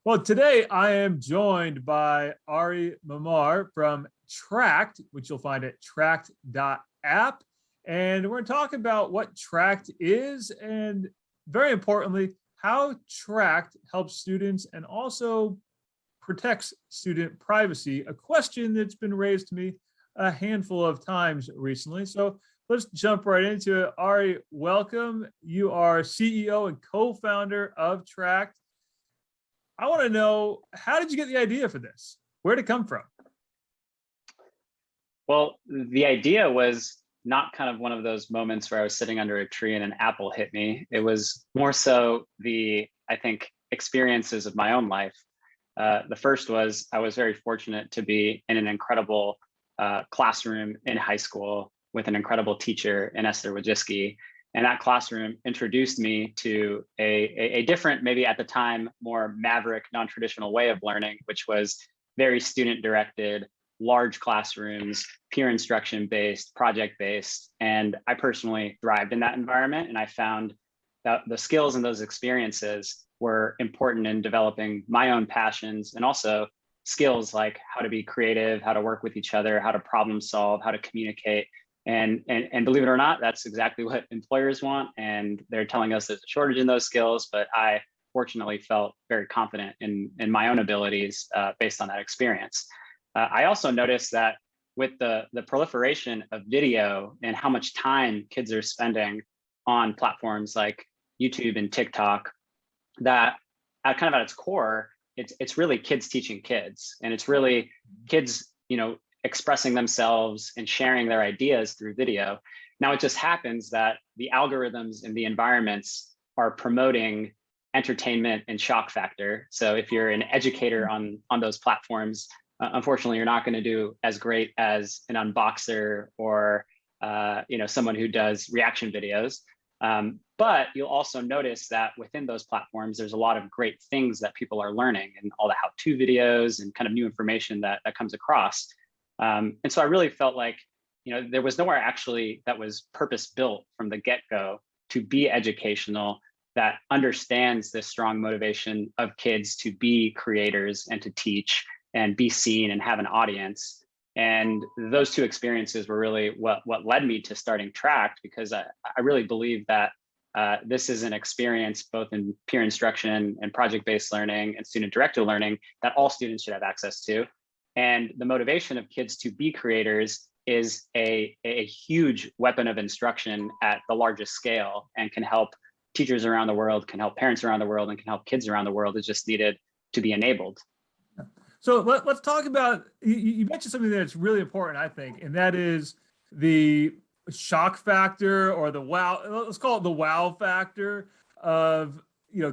Well, today I am joined by Ari Memar from Tract, which you'll find at Tract.app. And we're going to talk about what Tract is and, very importantly, how Tract helps students and also protects student privacy, a question that's been raised to me a handful of times recently. So let's jump right into it. Ari, welcome. You are CEO and co-founder of Tract. I want to know, how did you get the idea for this? Where did it come from? Well, the idea was not kind of one of those moments where I was sitting under a tree and an apple hit me. It was more so I think, experiences of my own life. The first was I was very fortunate to be in an incredible classroom in high school with an incredible teacher in Esther Wojcicki. And that classroom introduced me to a different, maybe at the time, more maverick, non-traditional way of learning, which was very student-directed, large classrooms, peer instruction-based, project-based. And I personally thrived in that environment. And I found that the skills and those experiences were important in developing my own passions, and also skills like how to be creative, how to work with each other, how to problem solve, how to communicate. And believe it or not, that's exactly what employers want. And they're telling us there's a shortage in those skills, but I fortunately felt very confident in my own abilities based on that experience. I also noticed that with the proliferation of video and how much time kids are spending on platforms like YouTube and TikTok, that at its core, it's really kids teaching kids, and it's really kids, expressing themselves and sharing their ideas through video. Now, it just happens that the algorithms and the environments are promoting entertainment and shock factor. So if you're an educator on those platforms, unfortunately, you're not going to do as great as an unboxer or someone who does reaction videos. But you'll also notice that within those platforms, there's a lot of great things that people are learning, and all the how-to videos and kind of new information that comes across. And so I really felt like, there was nowhere actually that was purpose-built from the get-go to be educational, that understands this strong motivation of kids to be creators and to teach and be seen and have an audience. And those two experiences were really what led me to starting Tract, because I really believe that this is an experience both in peer instruction and project-based learning and student-directed learning that all students should have access to. And the motivation of kids to be creators is a huge weapon of instruction at the largest scale, and can help teachers around the world, can help parents around the world, and can help kids around the world. It's just needed to be enabled. So let's talk about, you mentioned something that's really important, I think, and that is the shock factor, or the wow, let's call it the wow factor of,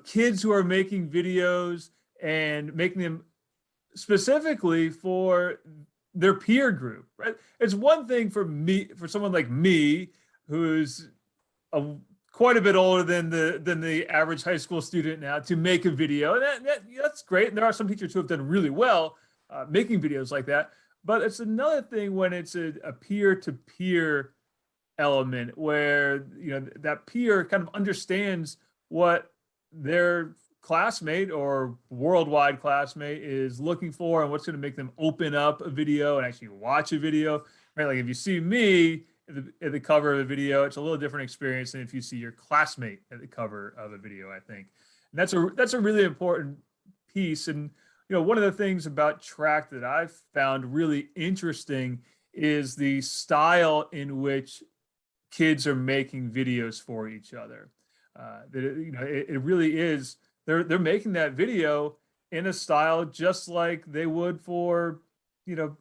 kids who are making videos and making them specifically for their peer group, right? It's one thing for someone like me, who's quite a bit older than the average high school student now, to make a video. And that's great. And there are some teachers who have done really well making videos like that. But it's another thing when it's a peer-to-peer element, where that peer kind of understands what their classmate or worldwide classmate is looking for, and what's going to make them open up a video and actually watch a video, right? Like if you see me at the cover of a video, it's a little different experience than if you see your classmate at the cover of a video, I think. And that's a really important piece. And one of the things about Tract that I've found really interesting is the style in which kids are making videos for each other. It really is, they're making that video in a style just like they would for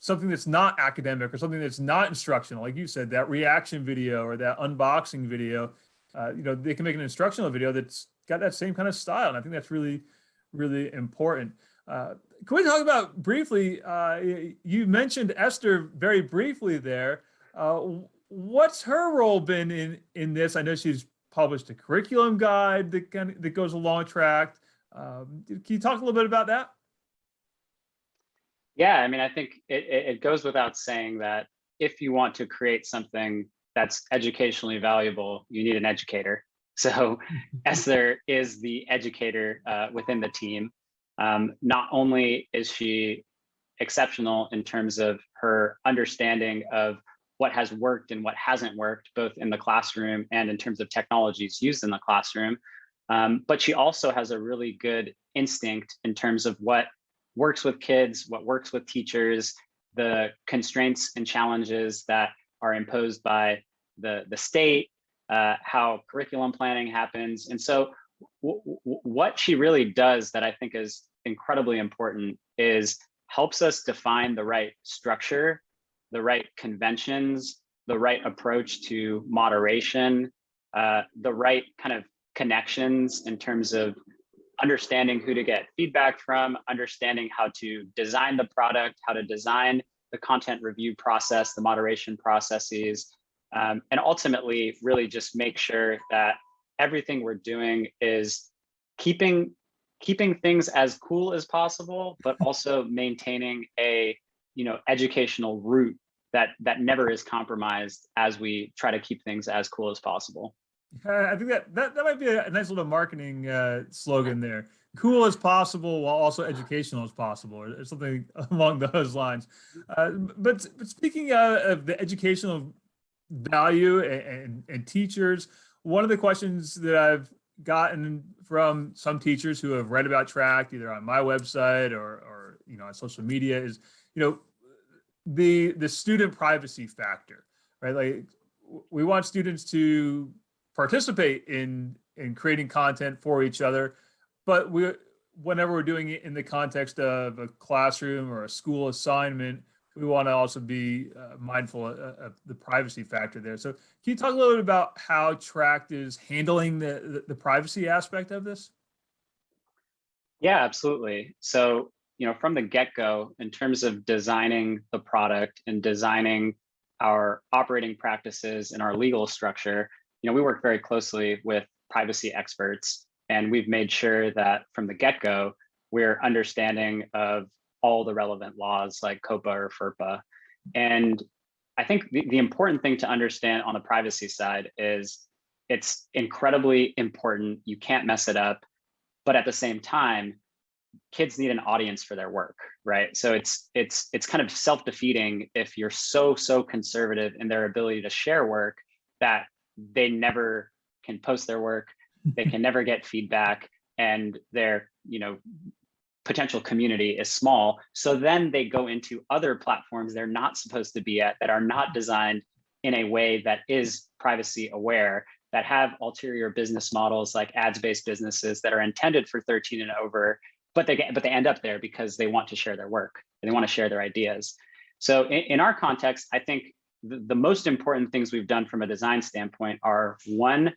something that's not academic or something that's not instructional. Like you said, that reaction video or that unboxing video, they can make an instructional video that's got that same kind of style. And I think that's really, really important. Can we talk about briefly, you mentioned Esther very briefly there. What's her role been in this? I know she's published a curriculum guide that goes along with Tract. Can you talk a little bit about that? Yeah, I mean, I think it goes without saying that if you want to create something that's educationally valuable, you need an educator. So Esther is the educator within the team. Not only is she exceptional in terms of her understanding of what has worked and what hasn't worked, both in the classroom and in terms of technologies used in the classroom, but she also has a really good instinct in terms of what works with kids, what works with teachers, the constraints and challenges that are imposed by the state, how curriculum planning happens. And so what she really does that I think is incredibly important is helps us define the right structure, the right conventions, the right approach to moderation, the right kind of connections in terms of understanding who to get feedback from, understanding how to design the product, how to design the content review process, the moderation processes, and ultimately really just make sure that everything we're doing is keeping things as cool as possible, but also maintaining a educational route that never is compromised as we try to keep things as cool as possible. I think that might be a nice little marketing slogan there. Cool as possible while also educational as possible, or something along those lines. But speaking of the educational value and teachers, one of the questions that I've gotten from some teachers who have read about Tract, either on my website or on social media, is the student privacy factor, right? Like, we want students to participate in creating content for each other, but whenever we're doing it in the context of a classroom or a school assignment, we want to also be mindful of the privacy factor there. So can you talk a little bit about how Tract is handling the privacy aspect of this? Yeah, absolutely. So, from the get-go, in terms of designing the product and designing our operating practices and our legal structure, we work very closely with privacy experts, and we've made sure that from the get-go, we're understanding of all the relevant laws like COPA or FERPA. And I think the important thing to understand on the privacy side is it's incredibly important. You can't mess it up, but at the same time, kids need an audience for their work, right? So it's kind of self-defeating if you're so conservative in their ability to share work that they never can post their work, they can never get feedback, and their potential community is small. So then they go into other platforms they're not supposed to be at, that are not designed in a way that is privacy aware, that have ulterior business models like ads-based businesses that are intended for 13 and over, but they end up there because they want to share their work and they want to share their ideas. So in our context, I think the most important things we've done from a design standpoint are, one,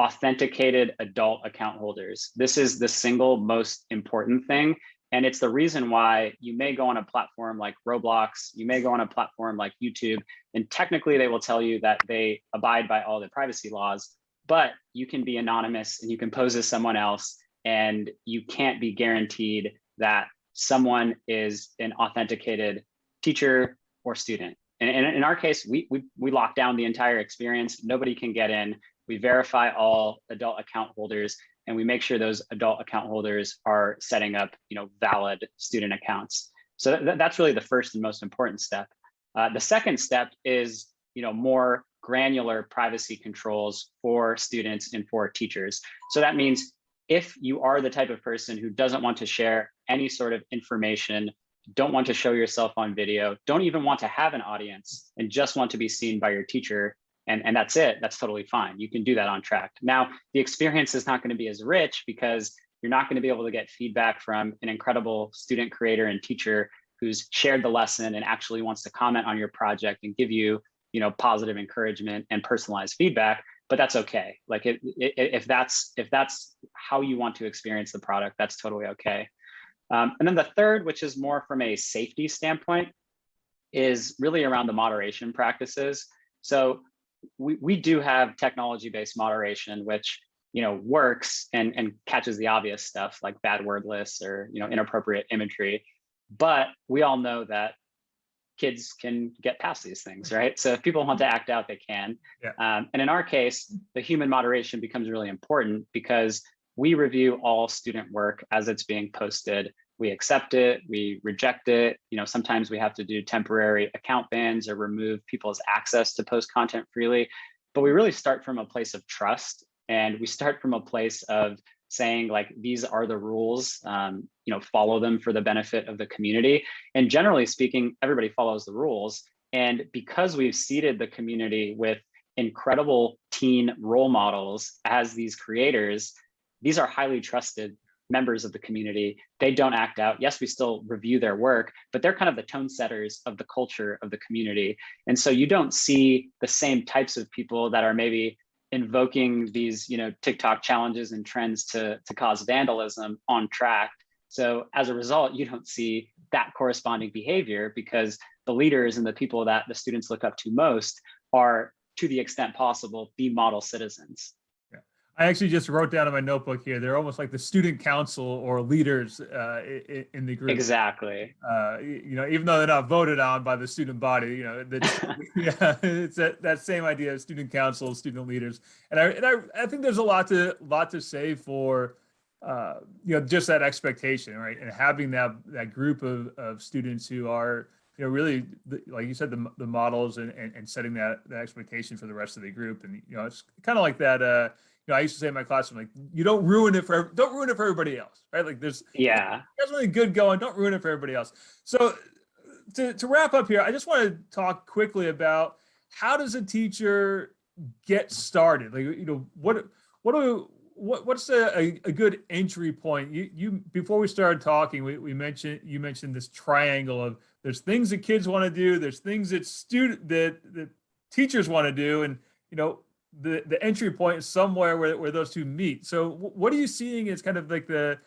authenticated adult account holders. This is the single most important thing. And it's the reason why you may go on a platform like Roblox, you may go on a platform like YouTube, and technically they will tell you that they abide by all the privacy laws, but you can be anonymous and you can pose as someone else, and you can't be guaranteed that someone is an authenticated teacher or student. And in our case, we lock down the entire experience. Nobody can get in. We verify all adult account holders, and we make sure those adult account holders are setting up, valid student accounts. So that's really the first and most important step. The second step is, more granular privacy controls for students and for teachers. So that means if you are the type of person who doesn't want to share any sort of information, don't want to show yourself on video, don't even want to have an audience, and just want to be seen by your teacher, and that's it, that's totally fine. You can do that on Tract. Now, the experience is not going to be as rich because you're not going to be able to get feedback from an incredible student creator and teacher who's shared the lesson and actually wants to comment on your project and give you, positive encouragement and personalized feedback. But that's okay. Like if that's how you want to experience the product, that's totally okay. And then the third, which is more from a safety standpoint, is really around the moderation practices. So we do have technology-based moderation, which works and catches the obvious stuff like bad word lists or inappropriate imagery. But we all know that kids can get past these things, right? So if people want to act out, they can. Yeah. And in our case, the human moderation becomes really important because we review all student work as it's being posted. We accept it, we reject it. Sometimes we have to do temporary account bans or remove people's access to post content freely. But we really start from a place of trust, and we start from a place of saying, like, these are the rules, follow them for the benefit of the community. And generally speaking, everybody follows the rules. And because we've seeded the community with incredible teen role models as these creators, these are highly trusted members of the community. They don't act out. Yes, we still review their work, but they're kind of the tone setters of the culture of the community. And so you don't see the same types of people that are maybe invoking these, TikTok challenges and trends to cause vandalism on Tract. So as a result, you don't see that corresponding behavior, because the leaders and the people that the students look up to most are, to the extent possible, the model citizens. Yeah. I actually just wrote down in my notebook here, they're almost like the student council or leaders in the group. Exactly. Even though they're not voted on by the student body, it's that same idea of student council, student leaders. And I think there's a lot to say for, just that expectation, right? And having that group of students who are, really, like you said, the models and setting that expectation for the rest of the group. And, it's kind of like that, I used to say in my classroom, like, you don't ruin it for everybody else, right? Like there's something good going, don't ruin it for everybody else. So to wrap up here, I just want to talk quickly about, how does a teacher get started? Like, what's a good entry point? You before we started talking, you mentioned this triangle of, there's things that kids want to do, there's things that teachers want to do, and the entry point is somewhere where those two meet. So what are you seeing as kind of like the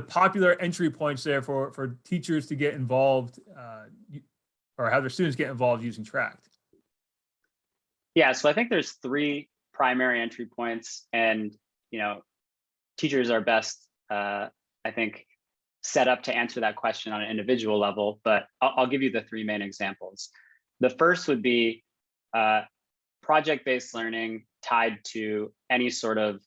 popular entry points there for teachers to get involved, or have their students get involved using Tract? Yeah, so I think there's 3 primary entry points, and teachers are best, I think, set up to answer that question on an individual level, but I'll give you the 3 main examples. The first would be project-based learning tied to any sort of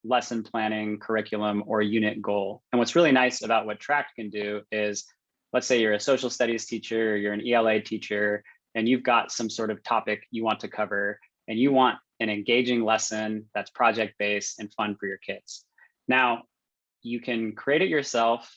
lesson planning, curriculum, or unit goal. And what's really nice about what Tract can do is, let's say you're a social studies teacher, or you're an ELA teacher, and you've got some sort of topic you want to cover, and you want an engaging lesson that's project-based and fun for your kids. Now, you can create it yourself.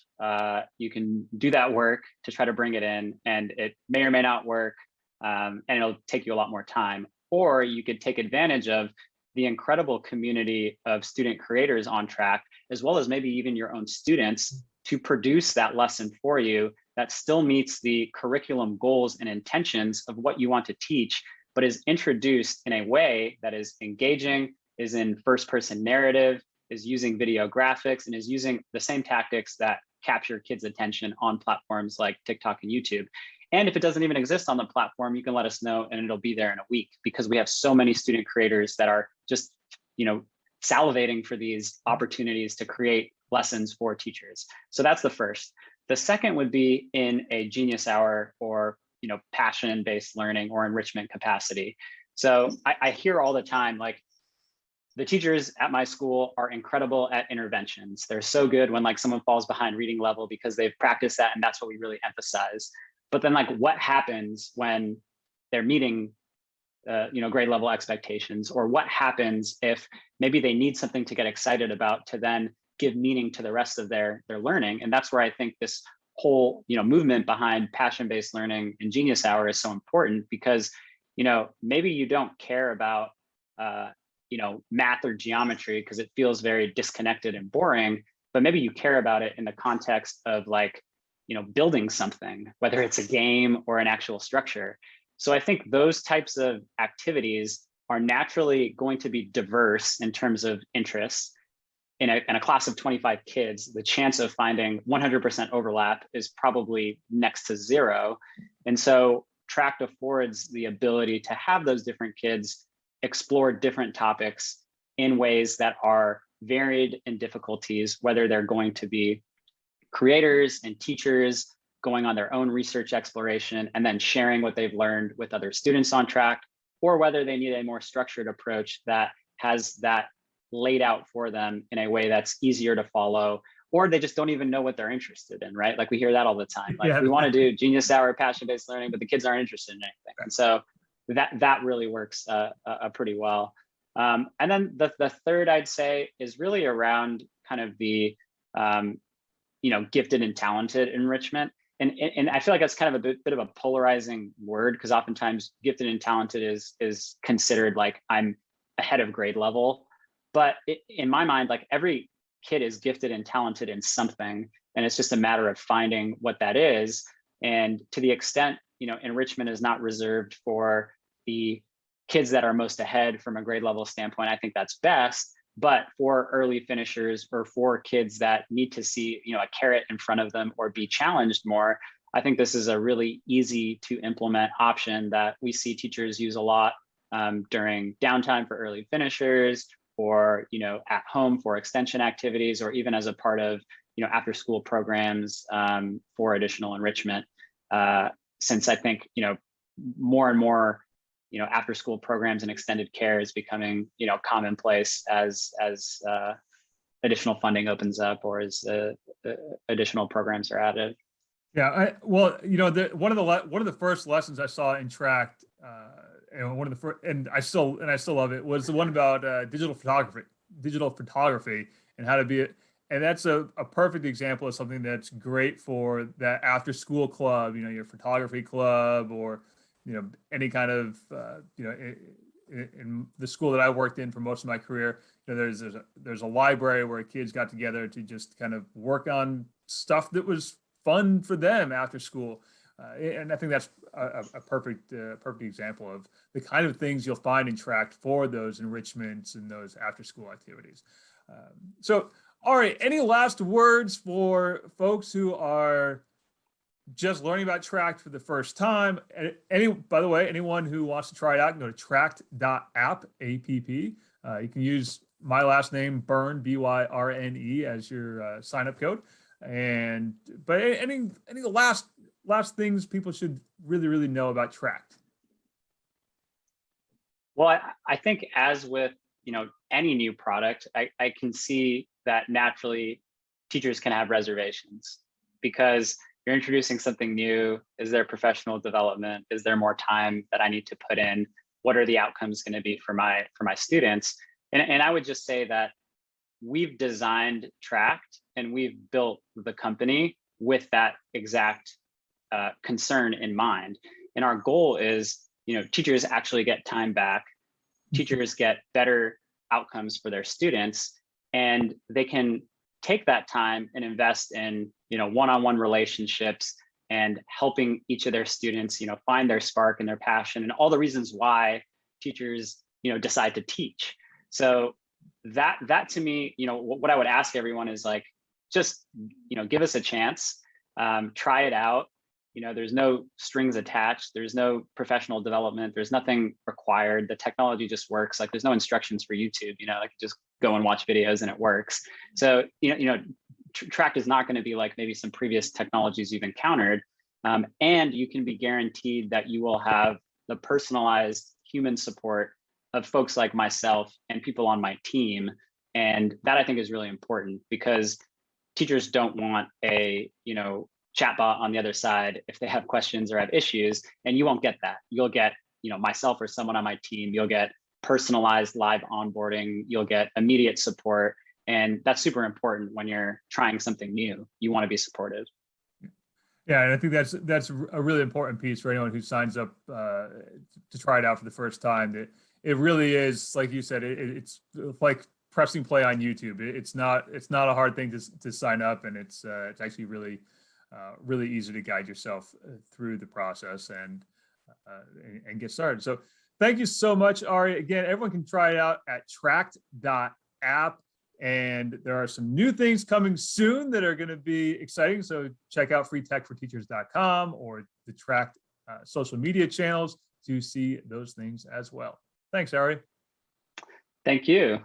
You can do that work to try to bring it in, and it may or may not work, and it'll take you a lot more time. Or you could take advantage of the incredible community of student creators on Tract, as well as maybe even your own students, to produce that lesson for you that still meets the curriculum goals and intentions of what you want to teach, but is introduced in a way that is engaging, is in first-person narrative, is using video graphics, and is using the same tactics that capture kids' attention on platforms like TikTok and YouTube. And if it doesn't even exist on the platform, you can let us know, and it'll be there in a week, because we have so many student creators that are just, salivating for these opportunities to create lessons for teachers. So that's the first. The second would be in a Genius Hour, or passion-based learning or enrichment capacity. So I hear all the time, like, the teachers at my school are incredible at interventions. They're so good when, like, someone falls behind reading level, because they've practiced that, and that's what we really emphasize. But then, like, what happens when they're meeting, grade level expectations? Or what happens if maybe they need something to get excited about to then give meaning to the rest of their learning? And that's where I think this whole, movement behind passion-based learning and Genius Hour is so important, because, maybe you don't care about, math or geometry because it feels very disconnected and boring, but maybe you care about it in the context of, like, building something, whether it's a game or an actual structure. So I think those types of activities are naturally going to be diverse in terms of interests. In a class of 25 kids, the chance of finding 100% overlap is probably next to 0. And so Tract affords the ability to have those different kids explore different topics in ways that are varied in difficulties, whether they're going to be creators and teachers going on their own research exploration and then sharing what they've learned with other students on Tract, or whether they need a more structured approach that has that laid out for them in a way that's easier to follow, or they just don't even know what they're interested in, right? Like we hear that all the time. Like we want to do Genius Hour passion-based learning, but the kids aren't interested in anything. And so that really works pretty well. And then the third I'd say is really around kind of the gifted and talented enrichment. And I feel like that's kind of a bit of a polarizing word, because oftentimes gifted and talented is considered like I'm ahead of grade level. But in my mind, like every kid is gifted and talented in something, and it's just a matter of finding what that is. And to the extent, enrichment is not reserved for the kids that are most ahead from a grade level standpoint, I think that's best. But for early finishers or for kids that need to see, a carrot in front of them or be challenged more, I think this is a really easy to implement option that we see teachers use a lot during downtime for early finishers, or at home for extension activities, or even as a part of after school programs for additional enrichment. Since I think more and more after school programs and extended care is becoming commonplace as additional funding opens up, or as additional programs are added. Yeah, one of the first lessons I saw in Tract, and one of the first, and I still love it, was the one about digital photography and how to be it. And that's a perfect example of something that's great for that after school club, your photography club, or any kind of in the school that I worked in for most of my career, there's a library where kids got together to just kind of work on stuff that was fun for them after school. And I think that's a perfect example of the kind of things you'll find in Tract for those enrichments and those after school activities. So, Ari, any last words for folks who are just learning about Tract for the first time? By the way, anyone who wants to try it out can go to tract.app, app. You can use my last name, Byrne, Byrne, as your sign-up code. But any last things people should really know about Tract? Well, I think as with any new product, I can see that naturally teachers can have reservations, because you're introducing something new. Is there professional development? Is there more time that I need to put in? What are the outcomes going to be for my students? And I would just say that we've designed Tract and we've built the company with that exact concern in mind. And our goal is, teachers actually get time back. Teachers get better outcomes for their students, and they can take that time and invest in one-on-one relationships and helping each of their students find their spark and their passion and all the reasons why teachers decide to teach. So that to me, what I would ask everyone is like, just give us a chance, try it out. There's no strings attached. There's no professional development. There's nothing required. The technology just works. Like there's no instructions for YouTube, like just go and watch videos and it works. So, Tract is not going to be like maybe some previous technologies you've encountered. And you can be guaranteed that you will have the personalized human support of folks like myself and people on my team. And that I think is really important, because teachers don't want a, chatbot on the other side if they have questions or have issues, and you won't get that. You'll get, myself or someone on my team. You'll get personalized live onboarding. You'll get immediate support. And that's super important when you're trying something new. You want to be supportive. Yeah, and I think that's a really important piece for anyone who signs up to try it out for the first time. That it really is, like you said, it's like pressing play on YouTube. It's not a hard thing to sign up, and it's actually really easy to guide yourself through the process and get started. So thank you so much, Ari. Again, everyone can try it out at tract.app. And there are some new things coming soon that are going to be exciting. So check out freetechforteachers.com or the Tract social media channels to see those things as well. Thanks, Ari. Thank you.